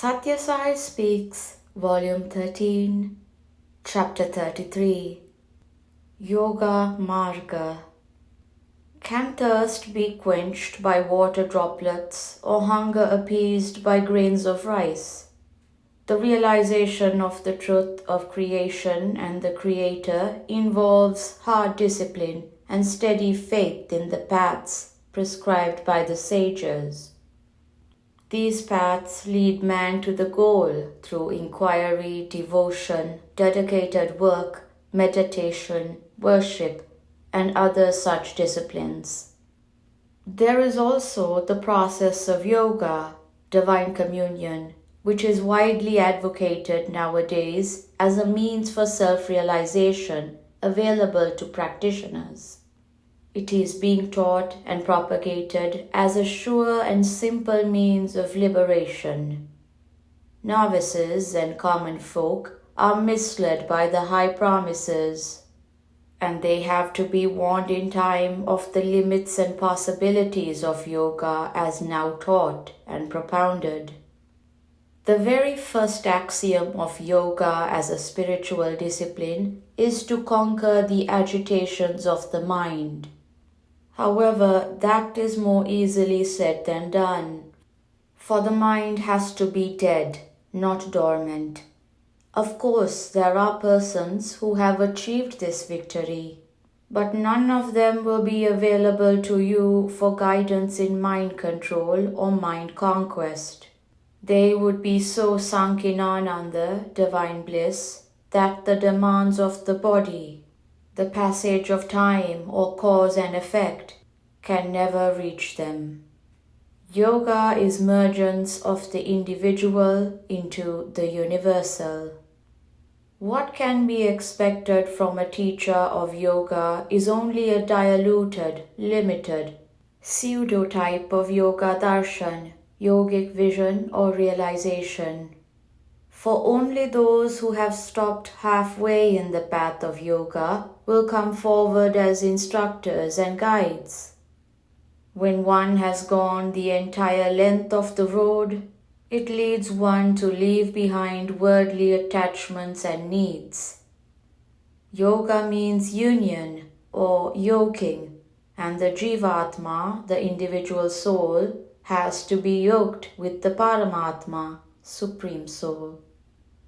Sathya Sai Speaks, Volume 13, Chapter 33. Yoga Maarga. Can thirst be quenched by water droplets or hunger appeased by grains of rice? The realization of the truth of creation and the Creator involves hard discipline and steady faith in the paths prescribed by the sages. These paths lead man to the goal through inquiry, devotion, dedicated work, meditation, worship, and other such disciplines. There is also the process of yoga, divine communion, which is widely advocated nowadays as a means for self-realization available to practitioners. It is being taught and propagated as a sure and simple means of liberation. Novices and common folk are misled by the high promises, and they have to be warned in time of the limits and possibilities of yoga as now taught and propounded. The very first axiom of yoga as a spiritual discipline is to conquer the agitations of the mind. However, that is more easily said than done, for the mind has to be dead, not dormant. Of course, there are persons who have achieved this victory, but none of them will be available to you for guidance in mind control or mind conquest. They would be so sunk in Ananda, divine bliss, that the demands of the body, the passage of time or cause and effect, can never reach them. Yoga is mergence of the individual into the universal. What can be expected from a teacher of yoga is only a diluted, limited, pseudo-type of yoga darshan, yogic vision or realization. For only those who have stopped halfway in the path of yoga will come forward as instructors and guides. When one has gone the entire length of the road, it leads one to leave behind worldly attachments and needs. Yoga means union or yoking, and the Jivatma, the individual soul, has to be yoked with the Paramatma, Supreme Soul.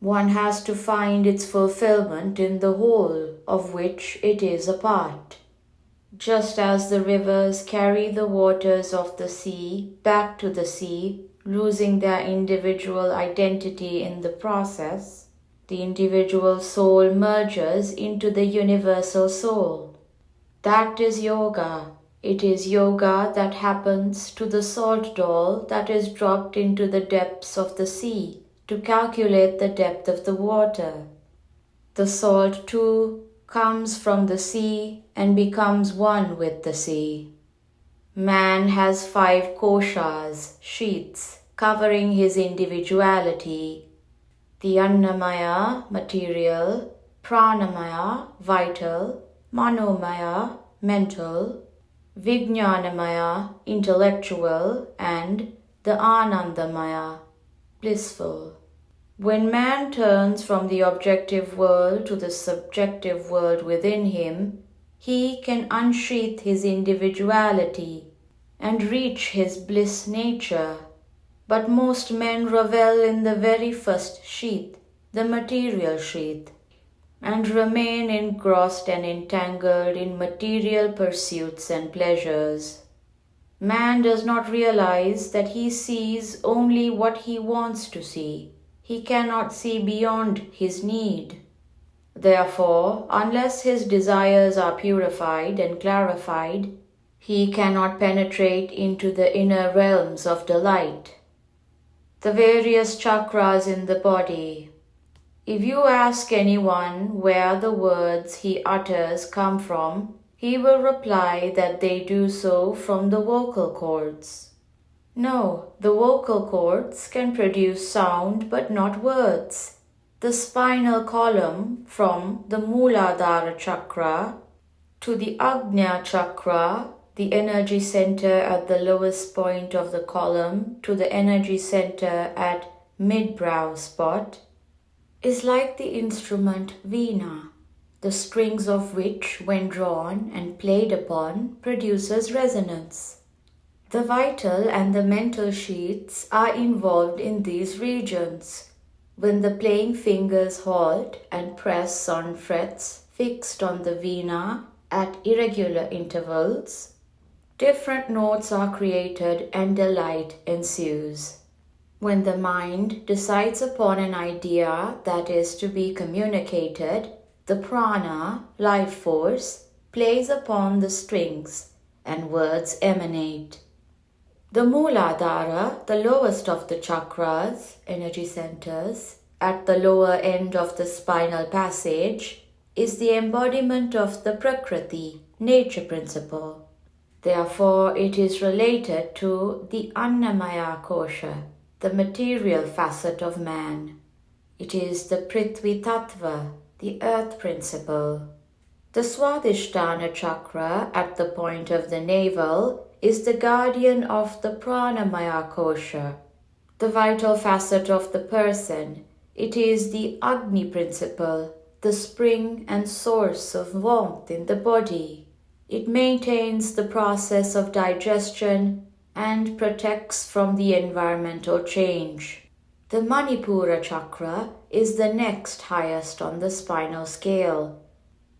One has to find its fulfillment in the whole of which it is a part. Just as the rivers carry the waters of the sea back to the sea, losing their individual identity in the process, the individual soul merges into the universal soul. That is yoga. It is yoga that happens to the salt doll that is dropped into the depths of the sea to calculate the depth of the water. The salt too comes from the sea and becomes one with the sea. Man has 5 koshas, sheaths, covering his individuality. The Annamaya, material, Pranamaya, vital, Manomaya, mental, Vijnanamaya, intellectual, and the Anandamaya, blissful. When man turns from the objective world to the subjective world within him, he can unsheath his individuality and reach his bliss nature. But most men revel in the very first sheath, the material sheath, and remain engrossed and entangled in material pursuits and pleasures. Man does not realize that he sees only what he wants to see. He cannot see beyond his need. Therefore, unless his desires are purified and clarified, he cannot penetrate into the inner realms of delight. The various chakras in the body. If you ask anyone where the words he utters come from, he will reply that they do so from the vocal cords. No, the vocal cords can produce sound but not words. The spinal column from the Mooladhara chakra to the Ajna chakra, the energy center at the lowest point of the column, to the energy center at mid-brow spot, is like the instrument veena, the strings of which, when drawn and played upon, produces resonance. The vital and the mental sheaths are involved in these regions. When the playing fingers halt and press on frets fixed on the veena at irregular intervals, different notes are created and delight ensues. When the mind decides upon an idea that is to be communicated, the prana, life force, plays upon the strings and words emanate. The Mooladhara, the lowest of the chakras, energy centers, at the lower end of the spinal passage, is the embodiment of the Prakriti, nature principle. Therefore, it is related to the Annamaya Kosha, the material facet of man. It is the Prithvi Tattva, the earth principle. The Swadhisthana chakra at the point of the navel is the guardian of the Pranamaya Kosha, the vital facet of the person. It is the Agni principle, the spring and source of warmth in the body. It maintains the process of digestion and protects from the environmental change. The Manipura chakra is the next highest on the spinal scale.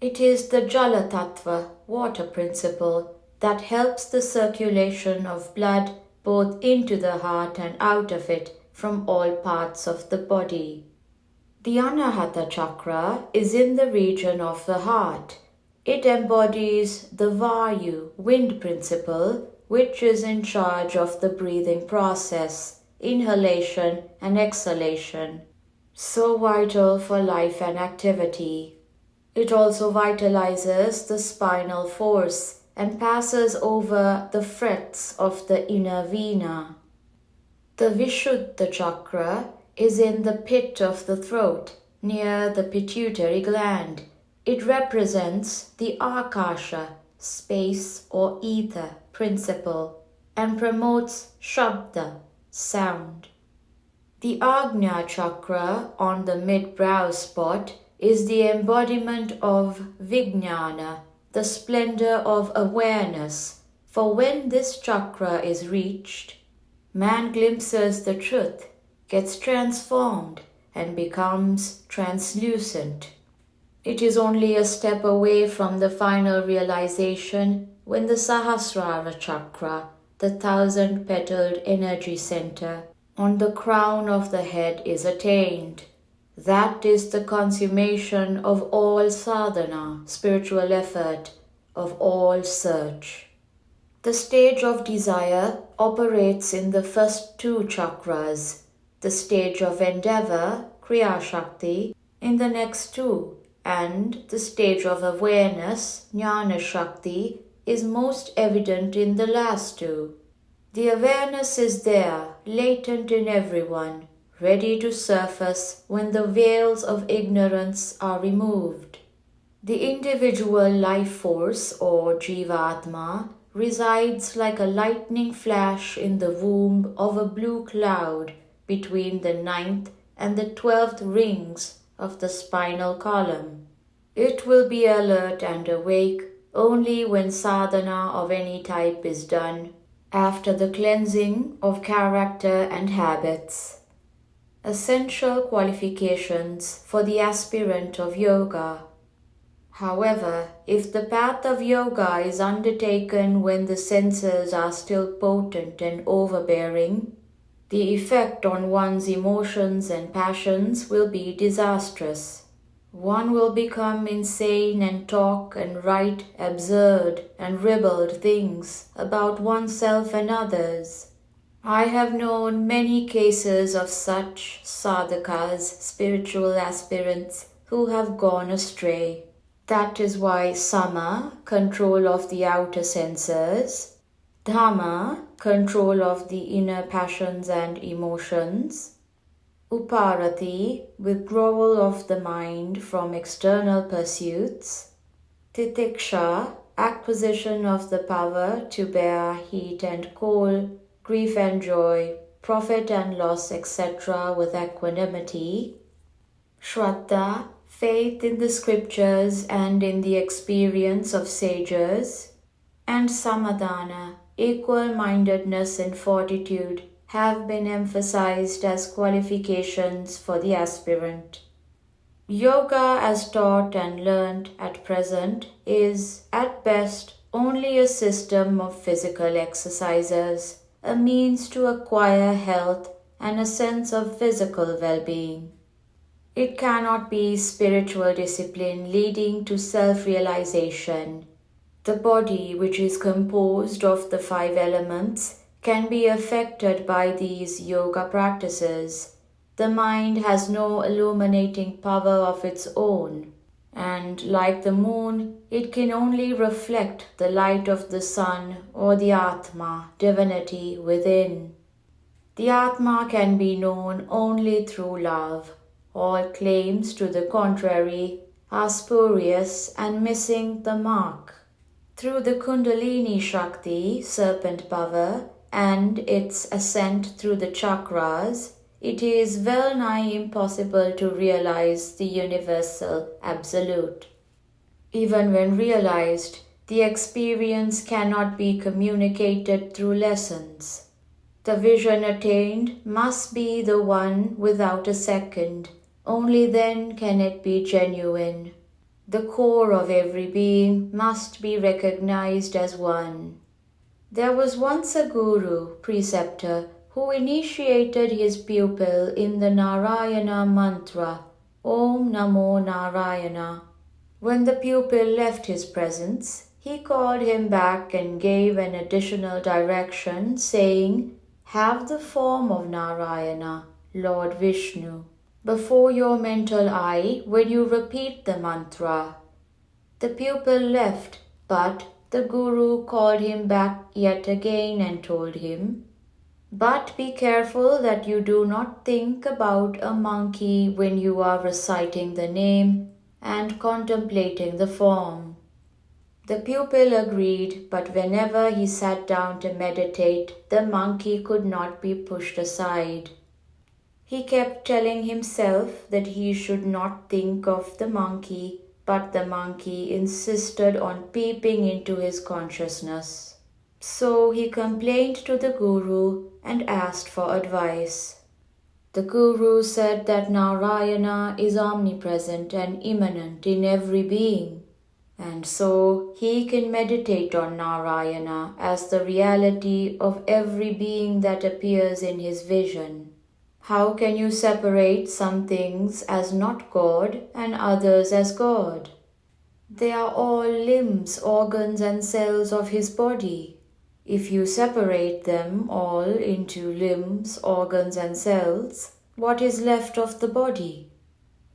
It is the Jala Tattva, water principle, that helps the circulation of blood both into the heart and out of it from all parts of the body. The Anahata chakra is in the region of the heart. It embodies the Vayu, wind principle, which is in charge of the breathing process, inhalation and exhalation, so vital for life and activity. It also vitalizes the spinal force and passes over the frets of the inner vena. The Vishuddha chakra is in the pit of the throat, near the pituitary gland. It represents the Akasha, space or ether principle, and promotes Shabda, sound. The Ajna chakra on the mid-brow spot is the embodiment of Vijnana, the splendor of awareness, for when this chakra is reached, man glimpses the truth, gets transformed, and becomes translucent. It is only a step away from the final realization when the Sahasrara chakra, the 1,000-petaled energy center, on the crown of the head is attained. That is the consummation of all sadhana, spiritual effort, of all search. The stage of desire operates in the first two chakras, the stage of endeavor, Kriya Shakti, in the next two, and the stage of awareness, Jnana Shakti, is most evident in the last two. The awareness is there, latent in everyone, ready to surface when the veils of ignorance are removed. The individual life force, or Jivatma, resides like a lightning flash in the womb of a blue cloud between the 9th and the 12th rings of the spinal column. It will be alert and awake only when sadhana of any type is done, after the cleansing of character and habits. Essential qualifications for the aspirant of yoga. However, if the path of yoga is undertaken when the senses are still potent and overbearing, the effect on one's emotions and passions will be disastrous. One will become insane and talk and write absurd and ribald things about oneself and others. I have known many cases of such sadhakas, spiritual aspirants, who have gone astray. That is why sama, control of the outer senses, dhamma, control of the inner passions and emotions, uparati, withdrawal of the mind from external pursuits, titiksha, acquisition of the power to bear heat and cold, grief and joy, profit and loss, etc. with equanimity, Shraddha, faith in the scriptures and in the experience of sages, and Samadhana, equal-mindedness and fortitude, have been emphasized as qualifications for the aspirant. Yoga as taught and learnt at present is, at best, only a system of physical exercises, a means to acquire health and a sense of physical well-being. It cannot be spiritual discipline leading to self-realization. The body, which is composed of the 5 elements, can be affected by these yoga practices. The mind has no illuminating power of its own, and like the moon, it can only reflect the light of the sun or the Atma, divinity within. The Atma can be known only through love. All claims to the contrary are spurious and missing the mark. Through the Kundalini Shakti, serpent power, and its ascent through the chakras, it is well nigh impossible to realize the universal absolute. Even when realized, the experience cannot be communicated through lessons. The vision attained must be the one without a second. Only then can it be genuine. The core of every being must be recognized as one. There was once a guru, preceptor, who initiated his pupil in the Narayana mantra, Om Namo Narayana. When the pupil left his presence, he called him back and gave an additional direction, saying, "Have the form of Narayana, Lord Vishnu, before your mental eye when you repeat the mantra." The pupil left, but the Guru called him back yet again and told him, "But be careful that you do not think about a monkey when you are reciting the name and contemplating the form." The pupil agreed, but whenever he sat down to meditate, the monkey could not be pushed aside. He kept telling himself that he should not think of the monkey, but the monkey insisted on peeping into his consciousness. So he complained to the Guru and asked for advice. The Guru said that Narayana is omnipresent and immanent in every being, and so he can meditate on Narayana as the reality of every being that appears in his vision. How can you separate some things as not God and others as God? They are all limbs, organs, and cells of his body. If you separate them all into limbs, organs, and cells, what is left of the body?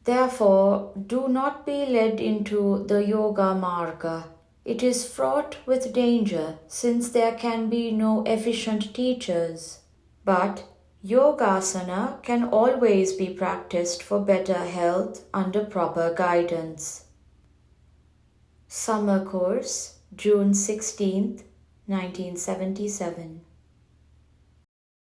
Therefore, do not be led into the Yoga Maarga. It is fraught with danger, since there can be no efficient teachers. But Yogasana can always be practiced for better health under proper guidance. Summer Course, June 16th, 1977.